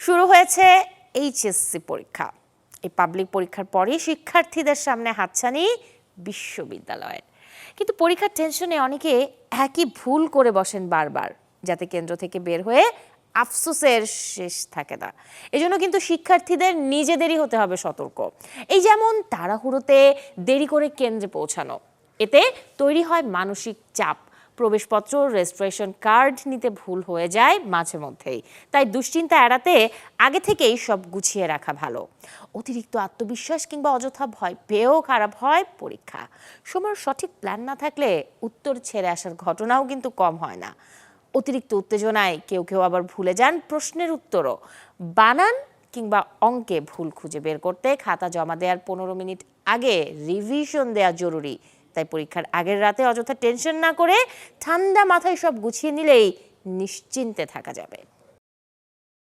শুরু হয়েছে এইচএসসি পরীক্ষা। এই পাবলিক পরীক্ষার পরই শিক্ষার্থীদের সামনে হাতছানি বিশ্ববিদ্যালয়ের। কিন্তু পরীক্ষার টেনশনে অনেকে একই ভুল করে বসেন বারবার, যাতে কেন্দ্র থেকে বের হয়ে আফসোসের শেষ থাকে না। এজন্য কিন্তু শিক্ষার্থীদের নিজেদেরই হতে হবে সতর্ক। এই যেমন তাড়াহুড়োতে দেরি করে কেন্দ্রে পৌঁছানো, এতে তৈরি হয় মানসিক চাপ। প্রবেশপত্র, রেজিস্ট্রেশন কার্ড নিতে ভুল হয়ে যায় মাঝে মধ্যেই। তাই দুশ্চিন্তা এড়াতে আগে থেকেই সব গুছিয়ে রাখা ভালো। অতিরিক্ত আত্মবিশ্বাস কিংবা অযথা ভয় পেয়েও খারাপ হয় পরীক্ষা। সময়ের সঠিক প্ল্যান না থাকলে উত্তর ছেড়ে আসার ঘটনাও কিন্তু কম হয় না। অতিরিক্ত উত্তেজনায় কেউ কেউ আবার ভুলে যান প্রশ্নের উত্তরও। বানান কিংবা অঙ্কে ভুল খুঁজে বের করতে খাতা জমা দেওয়ার 15 মিনিট আগে রিভিশন দেওয়া জরুরি। তাই পরীক্ষার আগের রাতে অযথা টেনশন না করে ঠান্ডা মাথায় সব গুছিয়ে নিলেই নিশ্চিন্তে থাকা যাবে।